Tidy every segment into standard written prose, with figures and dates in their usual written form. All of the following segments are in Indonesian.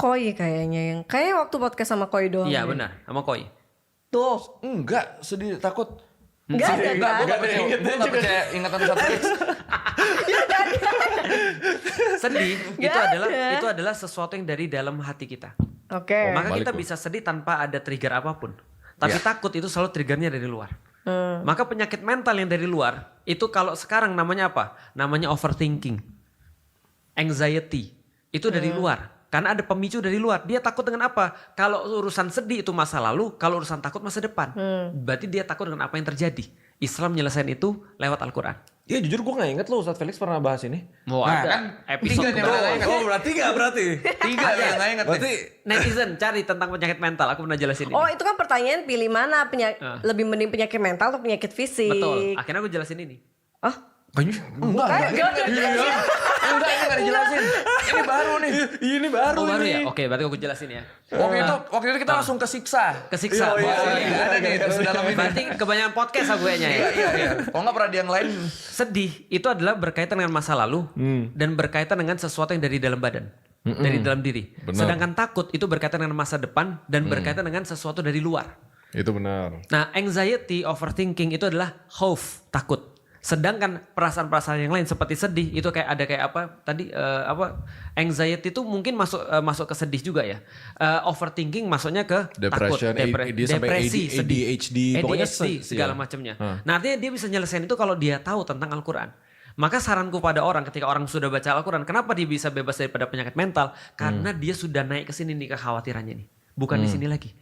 Koi kayaknya kayak waktu podcast sama Koi doang. Iya benar, sama Koi. Tuh. Enggak, sedih takut. Enggak ada kan? Gue gak percaya ingatan Ustaz Felix. Sedih Gak itu adalah sesuatu yang dari dalam hati kita. Oke. Maka balik kita tuh. bisa sedih tanpa ada trigger apapun. Tapi takut itu selalu triggernya dari luar. Maka penyakit mental yang dari luar itu kalau sekarang namanya apa? Namanya overthinking, anxiety. Itu dari luar. Karena ada pemicu dari luar. Dia takut dengan apa? Kalau urusan sedih itu masa lalu, kalau urusan takut masa depan. Berarti dia takut dengan apa yang terjadi. Islam nyelesain itu lewat Al-Quran. Iya jujur gue gak inget loh Ustaz Felix pernah bahas ini. Mau Nah, ada kan episode tiga nih, Oh berarti gak berarti? Tiga yang gak inget Berarti netizen cari tentang penyakit mental. Aku pernah jelasin ini. Oh itu kan pertanyaan pilih mana lebih mending penyakit mental atau penyakit fisik? Betul. Akhirnya aku jelasin ini. Oh, Enggak, ini gak dijelasin. Ini baru nih. ini baru Oh baru ini. ya? Oke berarti aku jelasin ya. Waktu itu kita langsung kesiksa. Kesiksa. Iya, Oh, Gak ada nih terus dalam ini. Berarti kebanyakan podcast aku kayaknya ya. Iya. Kalau gak pernah di yang lain. Sedih itu adalah berkaitan dengan masa lalu dan berkaitan dengan sesuatu yang dari dalam badan, dari dalam diri. Benar. Sedangkan takut itu berkaitan dengan masa depan dan berkaitan dengan sesuatu dari luar. Itu benar. Nah, anxiety, overthinking itu adalah khauf, takut. Sedangkan perasaan-perasaan yang lain seperti sedih itu kayak ada kayak apa tadi anxiety itu mungkin masuk ke sedih juga ya. Overthinking masuknya ke Depression, takut, dia sampai depresi, sedih, ADHD, pokoknya segala iya. macamnya. Nah, artinya dia bisa nyelesain itu kalau dia tahu tentang Al-Quran. Maka saranku pada orang ketika orang sudah baca Al-Quran, kenapa dia bisa bebas daripada penyakit mental? Karena dia sudah naik ke sini nih kekhawatirannya nih, bukan di sini lagi.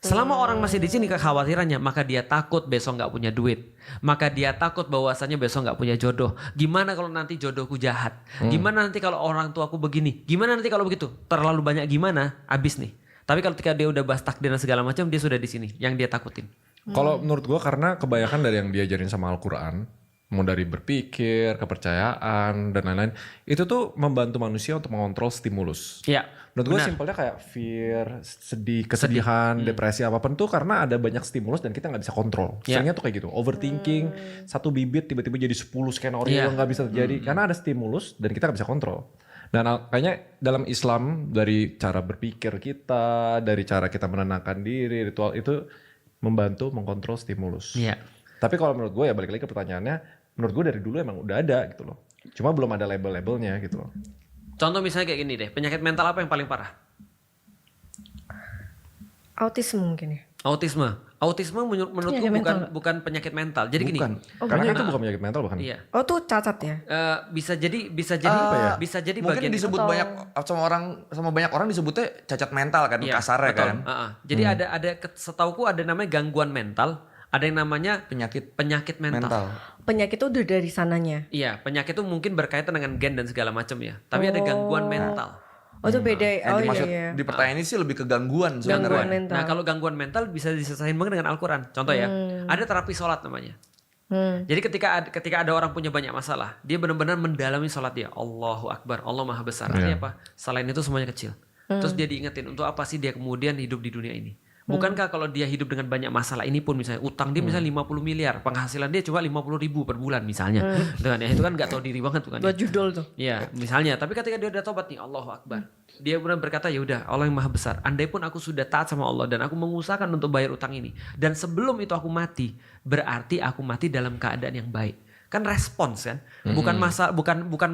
Selama orang masih di sini kekhawatirannya, maka dia takut besok nggak punya duit. Maka dia takut bahwasanya besok nggak punya jodoh. Gimana kalau nanti jodohku jahat? Gimana nanti kalau orang tuaku begini? Gimana nanti kalau begitu? Terlalu banyak gimana? Abis nih. Tapi kalau ketika dia udah bahas takdir dan segala macam, dia sudah di sini. Yang dia takutin. Kalau menurut gue karena kebanyakan dari yang diajarin sama Al-Quran, mau dari berpikir, kepercayaan, dan lain-lain, itu tuh membantu manusia untuk mengontrol stimulus. Iya. Menurut gue benar. simpelnya kayak fear, sedih, kesedihan, depresi apapun tuh karena ada banyak stimulus dan kita nggak bisa kontrol. Ya. Seringnya tuh kayak gitu, overthinking, satu bibit tiba-tiba jadi 10 skenario Ya. yang nggak bisa terjadi karena ada stimulus dan kita nggak bisa kontrol. Dan kayaknya dalam Islam dari cara berpikir kita, dari cara kita menenangkan diri, ritual itu membantu mengkontrol stimulus. Iya. Tapi kalau menurut gue ya balik lagi ke pertanyaannya, menurut gue dari dulu emang udah ada gitu loh. Cuma belum ada label-labelnya gitu loh. Contoh misalnya kayak gini deh, penyakit mental apa yang paling parah? autisme mungkin ya. Autisme menurutku Penyakit mental. bukan penyakit mental. Jadi gini. Karena itu bukan penyakit mental bahkan. Iya. Oh tuh cacat ya? Bisa jadi bisa jadi Mungkin bagian disebut banyak sama banyak orang disebutnya cacat mental kan, Iya, kasarnya betul. kan. Jadi setauku ada namanya gangguan mental, ada yang namanya penyakit mental. Penyakit itu udah dari sananya. Iya, penyakit itu mungkin berkaitan dengan gen dan segala macam ya. Tapi ada gangguan mental. Oh itu beda. Yang Oh dimaksud iya. di pertanyaan ini sih lebih ke gangguan Gangguan sebenarnya. mental. Nah, kalau gangguan mental bisa diselesain banget dengan Al-Quran. Contoh ya, ada terapi sholat namanya. Jadi ketika ada orang punya banyak masalah, dia benar-benar mendalami sholat dia. Allahu Akbar, Allah Maha Besar. Artinya apa? Selain itu semuanya kecil. Terus dia diingetin untuk apa sih dia kemudian hidup di dunia ini. Bukankah kalau dia hidup dengan banyak masalah ini pun misalnya utang dia misalnya 50 miliar, penghasilan dia cuma 50.000 per bulan misalnya. Dengan ya itu kan gak tahu diri banget tuh kan. Buat judul tuh. Iya, misalnya. Tapi ketika dia udah tobat nih, Allahu Akbar. Dia benar berkata, ya udah, Allah yang Maha Besar. Andai pun aku sudah taat sama Allah dan aku mengusahakan untuk bayar utang ini, dan sebelum itu aku mati, berarti aku mati dalam keadaan yang baik. Kan respons kan? Bukan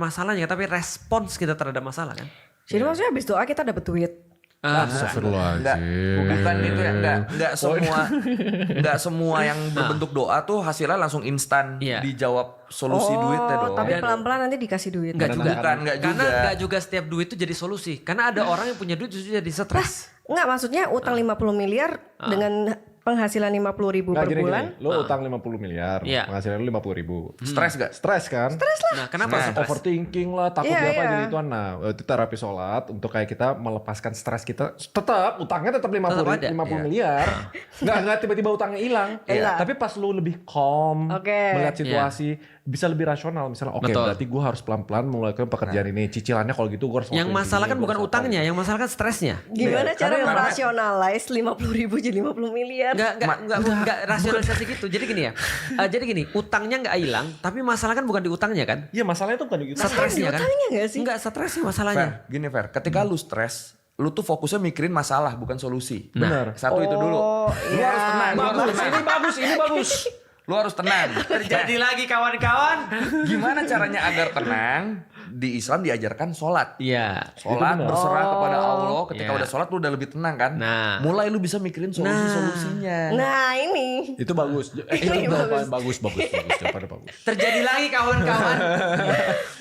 masalahnya, tapi respons kita terhadap masalah kan? Jadi maksudnya habis doa kita dapat duit. Astagfirullahaladzim. Bukan itu ya, enggak semua yang berbentuk doa tuh hasilnya langsung instan Iya. dijawab solusi duitnya dong. Tapi pelan-pelan nanti dikasih duit. Enggak juga. Enggak Karena juga. enggak juga setiap duit itu jadi solusi. Karena ada orang yang punya duit justru jadi stres. Enggak, maksudnya utang 50 miliar dengan penghasilan 50.000 per bulan. Lo utang 50 miliar, Iya. penghasilan lo 50.000. Stres gak? Stres kan? Nah, kenapa stres? Overthinking lah, takut Iya, dia apa iya. gitu-gituan. Nah, itu terapi sholat untuk kayak kita melepaskan stres kita. Tetap utangnya tetap 50 ada. 50 miliar. Nggak tiba-tiba utangnya hilang. Iya. Tapi pas lu lebih calm, Oke. melihat situasi, bisa lebih rasional. Misalnya, oke, Betul. berarti gue harus pelan-pelan melakukan pekerjaan ini. Cicilannya kalau gitu gue harus Yang ngelakuin masalah ini, kan gua bukan harus utangnya, ngapain. yang masalah kan stresnya. Gimana cara karena- merasionalize 50.000 jadi 50 miliar? Enggak rasionalisasi gitu. Jadi gini ya. Jadi gini, utangnya enggak hilang, tapi masalah kan bukan di utangnya kan? Iya, masalahnya tuh bukan di Stresnya kan? Utangnya nggak sih? Enggak stresnya masalahnya. Fair, gini Fer, ketika lu stres, lu tuh fokusnya mikirin masalah bukan solusi. Benar. Satu itu dulu. Lu harus tenang. Lu harus tenang. Ini bagus. Lu harus tenang. Terjadi lagi kawan-kawan. Gimana caranya agar tenang? Di Islam diajarkan sholat. Iya. Sholat berserah kepada Allah. Ketika Iya. udah sholat lu udah lebih tenang kan. Nah. Mulai lu bisa mikirin solusi-solusinya. Nah ini. Itu bagus. Ini Bagus. Jawabannya bagus. Terjadi lagi kawan-kawan.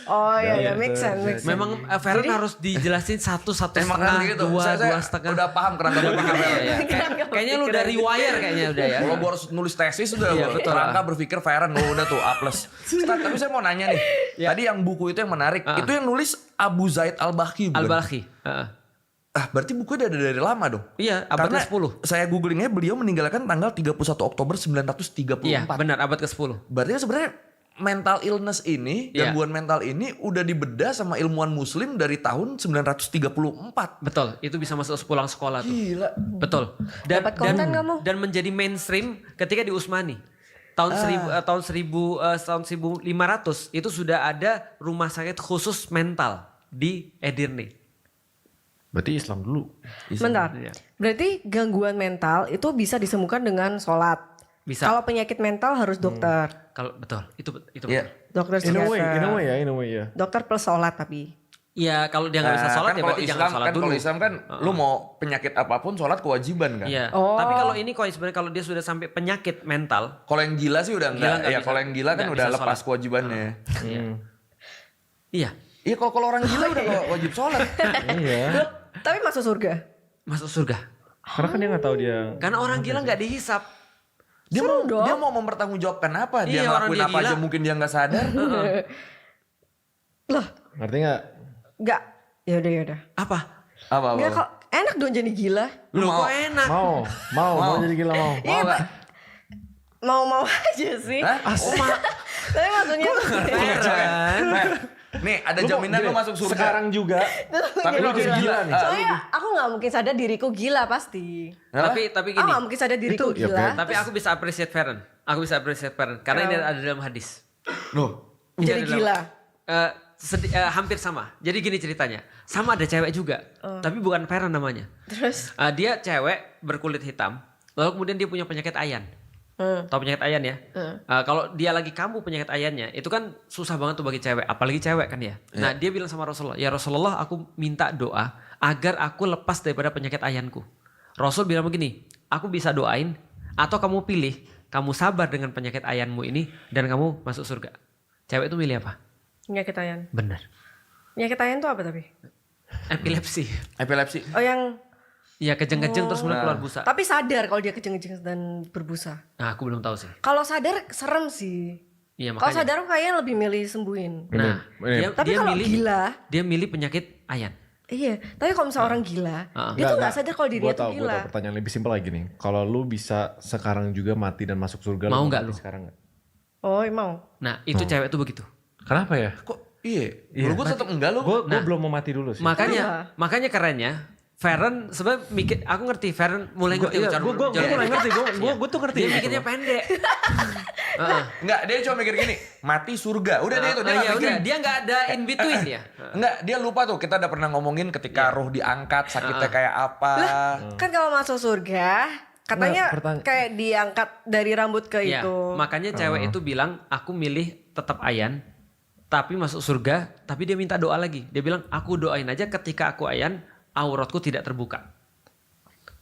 Oh ya, make sense. Memang Feren harus dijelasin satu Emang setengah, kan gitu. dua Saya setengah. udah paham kerangka berpikir. Iya. Kayaknya lu dari wire kayaknya udah ya. Kalau gua harus nulis tesis udah Iya, gua betul. kerangka berpikir Feren udah tuh A+. Ustaz, tapi saya mau nanya nih. Tadi yang buku itu yang menarik. Itu yang nulis Abu Zaid Al-Balkhi bukan? Al-Balkhi. Berarti bukunya udah dari lama dong. Iya, abad Karena ke-10. saya googlingnya beliau meninggalkan tanggal 31 Oktober 1934. Iya, benar abad ke-10. Berarti kan sebenarnya mental illness ini, Iya. gangguan mental ini udah dibedah sama ilmuwan muslim dari tahun 934. Betul, itu bisa masuk pulang sekolah tuh. Gila. Betul. Dan, Dapat konten kamu? dan menjadi mainstream ketika di Utsmani. Tahun 1500 itu sudah ada rumah sakit khusus mental di Edirne. Berarti Islam dulu. Bentar. Iya. Berarti gangguan mental itu bisa disembuhkan dengan sholat. Bisa. Kalau penyakit mental harus dokter. Kalau betul, itu Iya. betul. Dokter In a psikiater. way ya. Dokter plus sholat tapi. Iya, kalau dia nggak bisa sholat kan ya kalau berarti Islam jangan sholat dulu. Kalau Islam kan lu mau penyakit apapun sholat kewajiban kan. Iya. Oh. Tapi kalau ini kok sebenarnya kalau dia sudah sampai penyakit mental, Kalau yang gila sih udah Gila enggak. nggak Ya bisa. kalau yang gila kan Nggak udah bisa lepas sholat. kewajibannya. iya, Iya kalau orang gila udah nggak wajib sholat. Iya. Tapi masuk surga. masuk surga. Karena kan dia nggak tahu dia. Karena orang gila nggak dihisap. Dia mau mempertanggungjawabkan apa? Dia Iya, orang ngelakuin dia apa gila. aja mungkin dia nggak sadar. Loh, Ngerti nggak? enggak. Yaudah. Apa? Apa? Enggak kok enak dong jadi gila. Lu Loh, mau? kok enak? Mau jadi gila mau. Mau nggak? Mau aja sih. Hah? Tapi maksudnya tuh Feren. Nih ada jaminan lu masuk surga. Sekarang juga. Tapi lu harus gila nih. soalnya aku nggak mungkin sadar diriku gila pasti. Tapi Aku gini. nggak mungkin sadar diriku Itu, ya, gila. Tapi aku bisa appreciate Feren. Aku bisa appreciate Feren karena ini ada dalam hadis. Loh. Jadi Ada dalam- gila. Hampir sama. Jadi gini ceritanya. Sama ada cewek juga. Tapi bukan Feren namanya. Terus Dia cewek berkulit hitam. Lalu kemudian dia punya penyakit ayan. Tahu penyakit ayan ya? Kalau dia lagi kambuh penyakit ayannya, itu kan susah banget tuh bagi cewek, apalagi cewek kan ya. Nah dia bilang sama Rasulullah, ya Rasulullah aku minta doa agar aku lepas daripada penyakit ayanku. Rasul bilang begini, aku bisa doain atau kamu pilih, kamu sabar dengan penyakit ayanmu ini dan kamu masuk surga. Cewek itu milih apa? penyakit ayan. Benar. Penyakit ayan tuh apa tapi? Epilepsi. Epilepsi. Oh yang Ya kejeng-kejeng terus kemudian keluar busa. tapi sadar kalau dia kejeng-kejeng dan berbusa. Nah aku belum tahu sih. Kalau sadar serem sih. Iya Kalau makanya. sadar aku kayaknya lebih milih sembuhin. Nah Tapi kalau gila, dia milih penyakit ayan. iya. Tapi kalau misalnya orang gila, dia tuh nggak sadar kalau dirinya tuh Gue gila. tahu pertanyaan lebih simpel lagi nih. Kalau lu bisa sekarang juga mati dan masuk surga, Mau lu nggak mati lu? sekarang nggak? Oh mau. Nah itu cewek tuh begitu. Kenapa ya? Kok iya? Lu gue tetap enggak lu. Gue belum mau mati dulu sih. Makanya kerennya Feren sebenarnya mikir, aku ngerti Feren mulai ngerti Gue cara mulai ngerti. Gue tuh ngerti. Dia mikirnya pendek. Enggak, dia cuma mikir gini, mati surga. Udah dia itu dia nggak mikir. Dia nggak ada in between ya. Enggak, dia lupa tuh kita udah pernah ngomongin ketika ruh diangkat sakitnya kayak apa. Kan kalau masuk surga, katanya kayak diangkat dari rambut ke Iya, itu. makanya cewek itu bilang aku milih tetap ayan tapi masuk surga, tapi dia minta doa lagi. Dia bilang aku doain aja ketika aku ayan auratku tidak terbuka.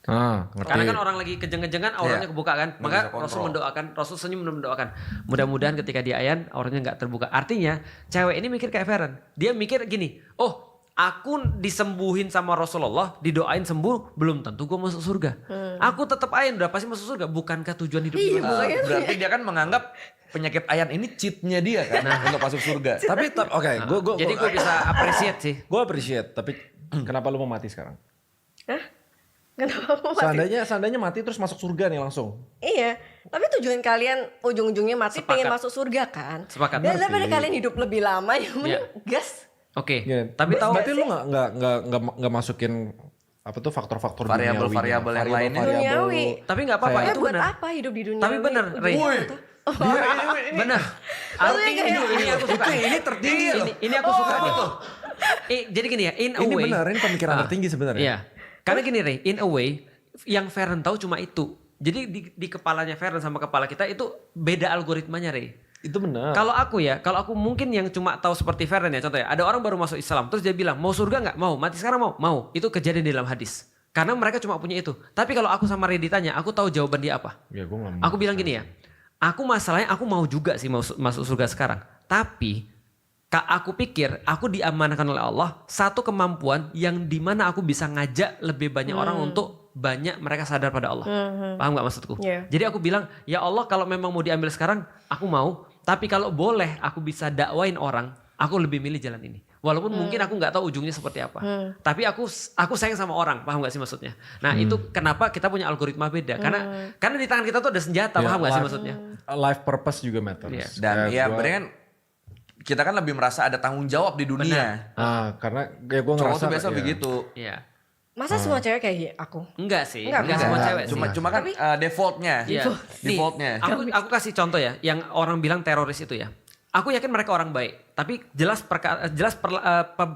Ngerti. Karena kan orang lagi kejeng-kejengan auratnya kebuka kan. Nggak Maka bisa kontrol. Rasul mendoakan, Rasul senyum mendoakan. Mudah-mudahan ketika dia ayan auratnya nggak terbuka. Artinya cewek ini mikir kayak Feren. Dia mikir gini, oh aku disembuhin sama Rasulullah, didoain sembuh, belum tentu gue masuk surga. Aku tetap ayan, udah pasti masuk surga. Bukankah tujuan hidup Iya, gue? makanya. Berarti dia kan menganggap penyakit ayan ini cheatnya dia kan untuk masuk surga. Tapi oke, Jadi gue bisa appreciate sih. gue appreciate. Tapi kenapa lu mau mati sekarang? Hah? Kenapa mau mati? Seandainya mati terus masuk surga nih langsung. Iya, tapi tujuan kalian ujung-ujungnya mati Sepakat. pengen masuk surga kan? Sepakat. Dan daripada kalian hidup lebih lama ya mending gas. Oke. Gini, Tapi tahu berarti lu nggak masukin apa tuh faktor-faktor Variabel-variabel yang lainnya. Duniawi. Tapi nggak apa-apa Ya itu buat benar. apa hidup di dunia? Tapi benar, Rey. Benar. Maksudnya Ini aku suka. Ini tertinggi loh. Ini aku suka gitu. Jadi gini ya, in a Ini way. benar, ini pemikiran tertinggi sebenarnya. Iya. Karena gini Ray, in a way yang Feren tahu cuma itu. Jadi di kepalanya Feren sama kepala kita itu beda algoritmanya Ray. Itu benar. Kalau aku mungkin yang cuma tahu seperti Feren ya contohnya. Ada orang baru masuk Islam terus dia bilang mau surga nggak? Mau. Mati sekarang mau? Mau. Itu kejadian di dalam hadis. Karena mereka cuma punya itu. Tapi kalau aku sama Ray ditanya, aku tahu jawaban dia apa. Ya, gua nggak mau. Aku bilang gini ya. Masalahnya aku mau juga sih masuk surga sekarang. Tapi aku pikir aku diamanahkan oleh Allah satu kemampuan yang dimana aku bisa ngajak lebih banyak orang untuk banyak mereka sadar pada Allah. Paham gak maksudku? Yeah. Jadi aku bilang, ya Allah kalau memang mau diambil sekarang, aku mau. Tapi kalau boleh aku bisa dakwain orang, aku lebih milih jalan ini. Walaupun mungkin aku gak tahu ujungnya seperti apa. Tapi aku sayang sama orang, paham gak sih maksudnya? Nah itu kenapa kita punya algoritma beda. Karena di tangan kita tuh ada senjata, Ya, paham gak sih maksudnya? Life purpose juga matters. Iya. Dan Kayak ya gua- berarti kan kita kan lebih merasa ada tanggung jawab di dunia. karena kayak gue Cowok ngerasa tuh biasa ya. begitu. Iya. Masa semua cewek kayak aku? Enggak sih, Enggak, enggak semua Enggak, cewek sih. cuma kan defaultnya. Iya. Defaultnya. Nih, aku kasih contoh ya, yang orang bilang teroris itu ya. Aku yakin mereka orang baik, tapi jelas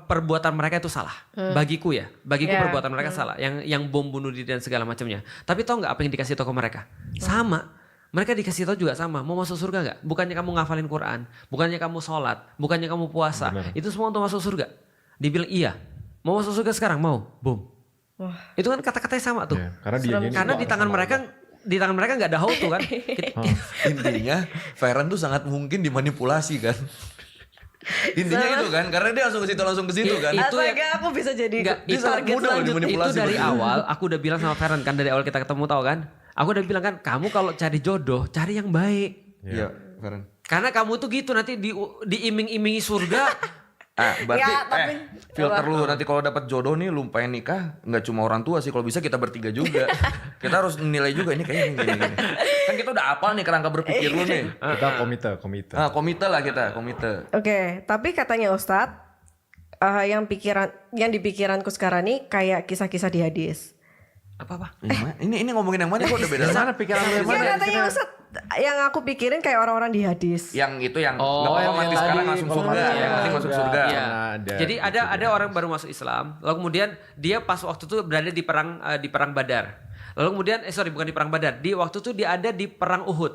perbuatan mereka itu salah. Bagiku ya, Yeah. perbuatan mereka salah. Yang bom bunuh diri dan segala macamnya. Tapi tahu nggak apa yang dikasih tahu ke mereka? Sama. Mereka dikasih tahu juga sama. Mau masuk surga nggak? Bukannya kamu ngafalin Quran, bukannya kamu sholat, bukannya kamu puasa. Benar. Itu semua untuk masuk surga. Dibilang iya. Mau masuk surga sekarang? Mau. Boom. Itu kan kata-katanya sama tuh. Iya, karena dia gini, Karena wah, di tangan sama mereka nggak ada how to kan. Intinya Feren tuh sangat mungkin dimanipulasi kan. Intinya itu kan, karena dia langsung ke situ kan. Itu Astaga, aku bisa jadi Enggak, Dia sangat target mudah loh selanjutnya. dimanipulasi. itu dari begitu. awal aku udah bilang sama Feren kan, dari awal kita ketemu tahu kan. Aku udah bilang kan, kamu kalau cari jodoh cari yang baik. Iya, Feren. Karena kamu tuh gitu nanti diiming-imingi surga. Berarti Ya, tapi filter lu nanti kalau dapat jodoh nih lu pengen nikah nggak cuma orang tua sih, kalau bisa kita bertiga juga. Kita harus nilai juga ini kayaknya gini. Kan kita udah apal nih kerangka berpikir lu nih. Kita komite. Komite lah kita, komite. Oke, tapi katanya Ustadz, yang di pikiranku sekarang nih kayak kisah-kisah di hadis. Apa-apa? Ini ngomongin yang mana kok udah beda. Mana pikiran lu yang Iya mana? katanya Ustadz, yang aku pikirin kayak orang-orang di hadis. Yang itu yang Oh, nggak apa-apa yang mati tadi, sekarang langsung kalau surga, mati yang penting masuk surga. Iya. Ada. Jadi ada orang baru masuk Islam, lalu kemudian dia pas waktu itu berada di perang Badar. Lalu kemudian bukan di perang Badar, di waktu itu dia ada di perang Uhud.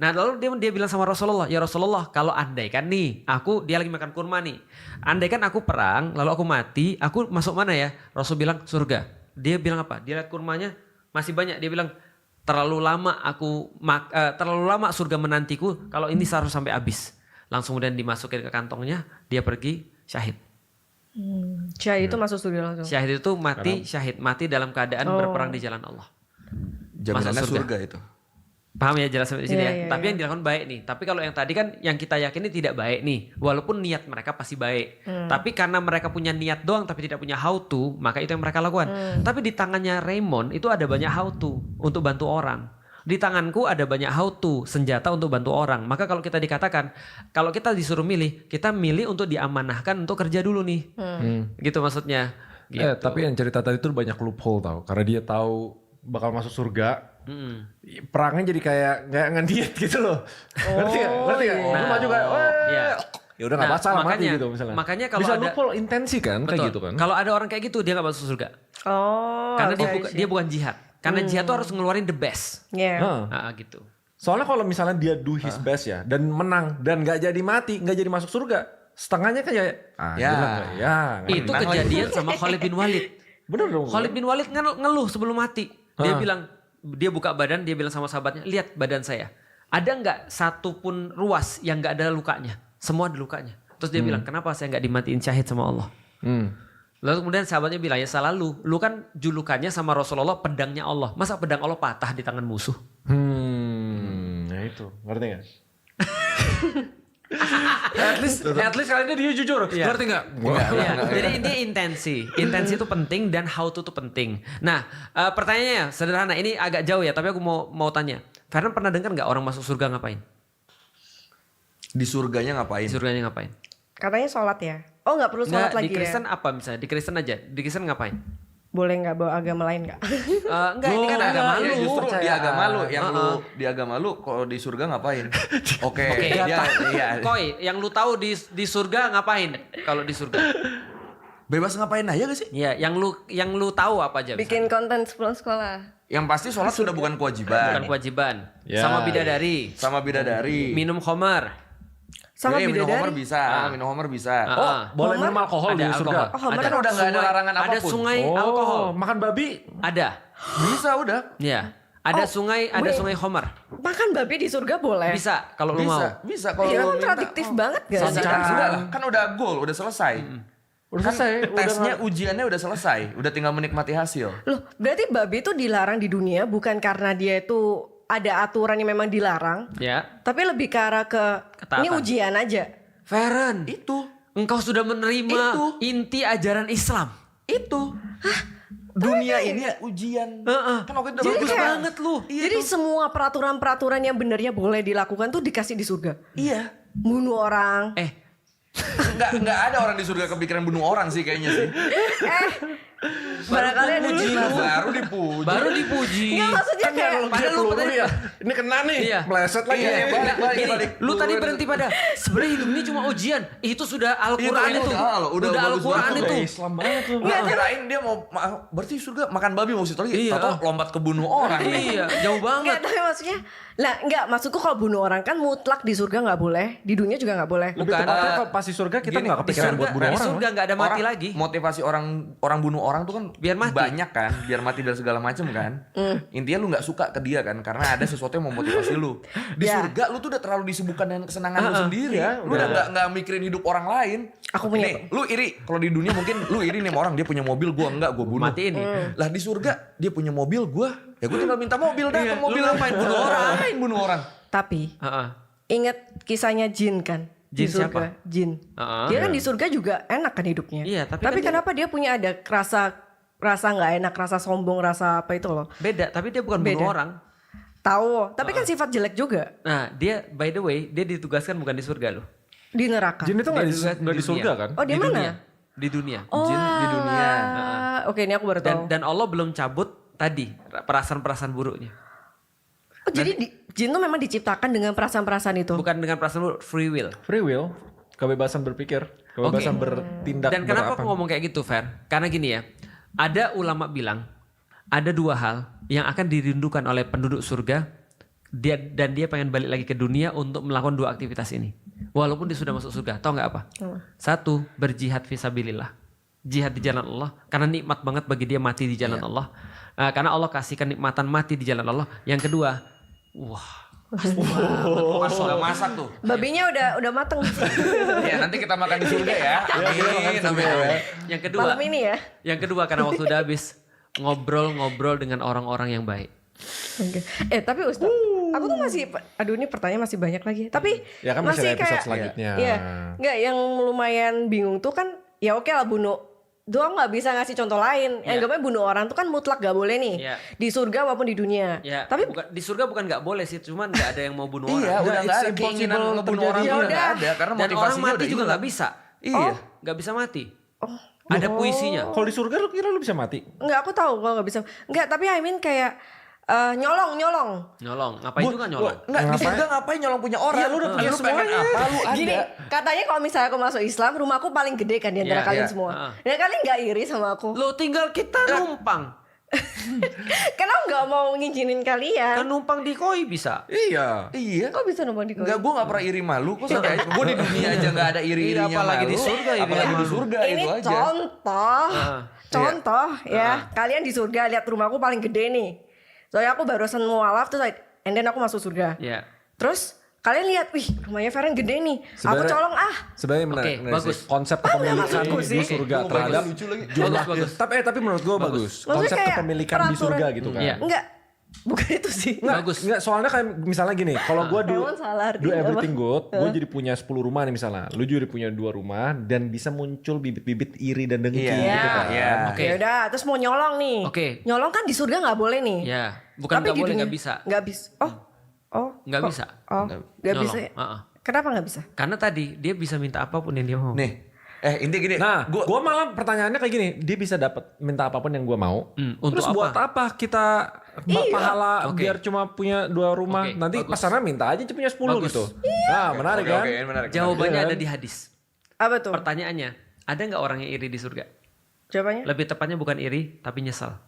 Nah lalu dia bilang sama Rasulullah, ya Rasulullah kalau andaikan nih dia lagi makan kurma nih, andaikan aku perang lalu aku mati, aku masuk mana ya? Rasul bilang surga. Dia bilang apa? Dia lihat kurmanya masih banyak, dia bilang terlalu lama surga menantiku kalau ini harus sampai habis. Langsung kemudian dimasukin ke kantongnya, dia pergi syahid. Syahid itu masuk surga langsung. Syahid itu mati dalam keadaan berperang di jalan Allah. Jaminannya Masuk surga. surga itu. Paham ya jelas sampai di sini Iya, ya. iya, Tapi iya. yang dilakukan baik nih. Tapi kalau yang tadi kan yang kita yakini tidak baik nih. Walaupun niat mereka pasti baik. Tapi karena mereka punya niat doang tapi tidak punya how to, maka itu yang mereka lakukan. Tapi di tangannya Raymond itu ada banyak how to untuk bantu orang. Di tanganku ada banyak how to, senjata untuk bantu orang. Maka kalau kita dikatakan, kalau kita disuruh milih, kita milih untuk diamanahkan untuk kerja dulu nih. Gitu maksudnya. Gitu. Tapi yang cerita tadi tuh banyak loophole tau. Karena dia tahu bakal masuk surga. Perangnya jadi kayak ngediet gitu loh. Ngerti gak? Ngerti gak? Lu maju kayak, Iya. ya udah gak Nah, masalah mati makanya- gitu misalnya. makanya kalau bisa ada- loophole intensi kan kayak Betul. gitu kan. Kalau ada orang kayak gitu dia gak masuk surga. Oh. Karena oke. dia bukan jihad. Karena jihad tuh harus ngeluarin the best. Iya. Nah, Gitu. soalnya kalau misalnya dia do his best ya dan menang dan gak jadi mati, gak jadi masuk surga, setengahnya kayak Ya. nggak Itu menang kejadian sama Khalid bin Walid. bener dong. Khalid bin Walid ngeluh sebelum mati. Dia bilang, dia buka badan, dia bilang sama sahabatnya, lihat badan saya. Ada nggak satu pun ruas yang nggak ada lukanya? Semua ada lukanya. Terus dia bilang, kenapa saya nggak dimatiin syahid sama Allah? Lalu kemudian sahabatnya bilang, ya salah lu. Lu kan julukannya sama Rasulullah pedangnya Allah. Masa pedang Allah patah di tangan musuh? Ya itu, ngerti gak? At least kali ini dia jujur. Ngerti gak? Iya, jadi ini intensi. Intensi itu penting dan how to itu penting. Nah, pertanyaannya sederhana. Ini agak jauh ya, tapi aku mau tanya. Feren pernah dengar nggak orang masuk surga ngapain? Di surganya ngapain? Di surganya ngapain? Katanya sholat ya. Oh nggak perlu sholat Nggak, lagi di Kristen ya? apa misalnya? Di Kristen aja. Di Kristen ngapain? Boleh nggak bawa agama lain nggak? Enggak, ini kan agama Iya, lu. justru di agama lu yang Uh-uh. lu di agama lu kalau di surga ngapain? Oke, Oke, iya. Koi, yang lu tahu di surga ngapain? Kalau di surga? Bebas ngapain aja gak sih? Ya, yang lu tahu apa aja? Bikin konten sebelum sekolah. Yang pasti sholat sudah bukan kewajiban. Bukan kewajiban. Ya. Sama bidadari. Sama bidadari. Minum khamar. Sama minum homer bidadari. bisa, minum homer bisa. Oh, Boleh Homer? minum alkohol di Ada surga. alkohol. Oh, homer Kan udah nggak ada Sungai- larangan Ada apapun. sungai Oh, alkohol. makan babi. Ada. Bisa udah. Ya. Ada wait. sungai khamar. Makan babi di surga boleh. Bisa kalau lu mau. Bisa kalau Iya, lu minta. kontradiktif banget gak sih? Kan sudah lah, kan udah goal, udah selesai. Udah Kan selesai. tesnya, ujiannya udah selesai, udah tinggal menikmati hasil. Loh, berarti babi itu dilarang di dunia bukan karena dia itu ada aturan yang memang dilarang, Ya. tapi lebih ke arah ke Ketaatan. ini ujian aja. Feren, Itu, engkau sudah menerima Itu. inti ajaran Islam. itu. Dunia ini ya ujian. Kan waktu itu udah Jadi bagus kayak- banget lu. Jadi semua peraturan-peraturan yang benernya boleh dilakukan tuh dikasih di surga. Iya. Bunuh orang. Nggak ada orang di surga kepikiran bunuh orang sih kayaknya sih. Barangkali ada puji juga. lu. Baru dipuji. Baru dipuji. Nggak, maksudnya Kan kayak yang padahal lu peluru tadi- ya. Ini kena nih. Iya. Meleset lagi. Iya, nih. balik. Lu tadi berhenti pada sebenarnya hidup ini cuma ujian. Itu sudah Al-Qur'an Iya, itu. udah bagus Al-Qur'an banget. itu. Islam banget tuh. Nggak kirain dia mau berarti surga makan babi mau situ lagi. Iya. Tahu lompat ke bunuh orang. Iya, jauh Enggak, banget. tapi maksudnya lah enggak, maksudku kalau bunuh orang kan mutlak di surga nggak boleh, di dunia juga nggak boleh. Lebih Bukan. tepatnya kalau pas di surga kita Gini, nggak Di kepikiran surga, buat bunuh di orang. surga nggak ada mati Orang- lagi. Motivasi orang bunuh orang tuh kan Biar mati. banyak kan, biar mati dan segala macam kan. Intinya lu nggak suka ke dia kan karena ada sesuatu yang memotivasi lu. Di Ya. surga lu tuh udah terlalu disibukkan dengan kesenangan lu sendiri. Iya, Lu udah. udah nggak mikirin hidup orang lain. Aku punya- Nih, lu iri. Kalau di dunia mungkin lu iri nih sama orang dia punya mobil, gua enggak, gua bunuh. Matiin nih. Lah di surga dia punya mobil, gua tinggal minta mobil dah, Iya, mobil lu ngapain bunuh orang? Ngapain bunuh orang? Tapi Heeh. ingat kisahnya Jin kan? Di Jin surga. siapa? Jin. Heeh. Dia kan di surga juga enak kan hidupnya. Iya, tapi kan dia- kenapa dia punya ada rasa nggak enak, rasa sombong, rasa apa itu loh? Beda, tapi dia bukan bunuh Beda. orang. Tahu, tapi kan sifat jelek juga Nah, dia by the way, dia ditugaskan bukan di surga loh. di neraka. Jin itu nggak di dunia. surga kan? Oh, di mana? dunia. Di dunia. Oh, Jin di dunia. Oke, ini aku baru tahu. Dan Allah belum cabut tadi perasaan-perasaan buruknya. Oh, jadi jin tuh memang diciptakan dengan perasaan-perasaan itu. Bukan dengan perasaan buruk, free will. Free will, kebebasan berpikir, kebebasan Oke. bertindak. Dan kenapa berapa. aku ngomong kayak gitu, Fer? Karena gini ya, ada ulama bilang ada dua hal yang akan dirindukan oleh penduduk surga dan dia pengen balik lagi ke dunia untuk melakukan dua aktivitas ini. Walaupun dia sudah masuk surga, tau nggak apa? Satu, berjihad fisabilillah. Jihad di jalan Allah karena nikmat banget bagi dia mati di jalan Allah. Karena Allah kasihkan nikmatan mati di jalan Allah. Yang kedua, Pas udah masak tuh. Babinya udah mateng. Ya, nanti kita makan di surga ya. Amin, amin. yang kedua, Malam ini ya. yang kedua karena waktu udah habis ngobrol-ngobrol dengan orang-orang yang baik. Oke. Tapi Ustaz, aku tuh masih, aduh ini pertanyaan masih banyak lagi. Tapi Ya kan masih ada episode kayak, selanjutnya. Iya, nggak yang lumayan bingung tuh kan, ya oke lah bunuh. Doang nggak bisa ngasih contoh lain. Yang namanya bunuh orang tuh kan mutlak gak boleh nih. Iya. Di surga maupun di dunia. Ya, Tapi bukan, di surga bukan nggak boleh sih, cuman nggak ada yang mau bunuh Iya, orang. udah it's nggak ada impossible keinginan ngebunuh orang terjadi. juga Ya nggak udah. ada karena Dan orang motivasinya mati udah juga hilang. nggak bisa. Iya. Nggak bisa mati. Ada puisinya. Kalau di surga lu kira lu bisa mati? nggak, aku tahu kalau nggak bisa. Nggak, tapi I mean kayak nyolong. Nyolong, ngapain juga nyolong? Enggak, di surga ngapain nyolong punya orang? Iya, lu udah punya Lu pengen semuanya. apa? Lu ada. Gini, katanya kalau misalnya aku masuk Islam, rumahku paling gede kan di antara Iya, kalian iya. semua. Heeh. Dan kalian nggak iri sama aku. Lo tinggal kita numpang. Kenapa nggak mau ngizinin kalian? Kan numpang di koi bisa. Iya. Iya. Kok bisa numpang di koi? Enggak, gue gak pernah iri malu. Kok sampai gue di dunia aja gak ada iri-irinya Iya, apalagi malu. di surga iri Apalagi di malu. surga Ini itu aja. contoh ya. Kalian di surga lihat rumahku paling gede nih. Soalnya aku barusan mualaf terus and then aku masuk surga. Iya. Terus kalian lihat, wih rumahnya Feren gede nih. Aku Sebenarnya- colong Sebenarnya Oke, menarik bagus. sih. Konsep kepemilikan maksudku di sih. surga Bagus, terhadap lucu lagi. jumlah. Bagus. Tapi menurut gue bagus. Maksudnya Konsep kayak kepemilikan di peraturan. surga gitu kan. Iya. Enggak, bukan itu sih. Bagus. Enggak, soalnya kayak misalnya gini, kalau gue Emang salah do artinya everything apa? good, gue jadi punya 10 rumah nih misalnya. Lu jadi punya 2 rumah dan bisa muncul bibit-bibit iri dan dengki Iya. gitu Iya. kan. Iya. Oke. Ya udah, terus mau nyolong nih. Oke. Nyolong kan di surga nggak boleh nih. Ya, bukan Tapi nggak di boleh, dunia- nggak bisa. Nggak bisa. Oh. Nggak kok- bisa. Oh, nggak Nyolong. bisa. Heeh. Kenapa nggak bisa? Karena tadi dia bisa minta apapun yang dia mau. Nih, inti gini. Nah, Gua- gue malah pertanyaannya kayak gini, dia bisa dapat minta apapun yang gue mau. Untuk Terus apa? buat apa kita pahala Oke. biar cuma punya 2 rumah? Oke, Nanti bagus. pas sana minta aja punya 10 Bagus. gitu. Nah, menarik Oke, kan? oke, menarik. Jawabannya Iya ada kan? di hadis. Apa tuh? Pertanyaannya, ada nggak orang yang iri di surga? Jawabannya? Lebih tepatnya bukan iri, tapi nyesal.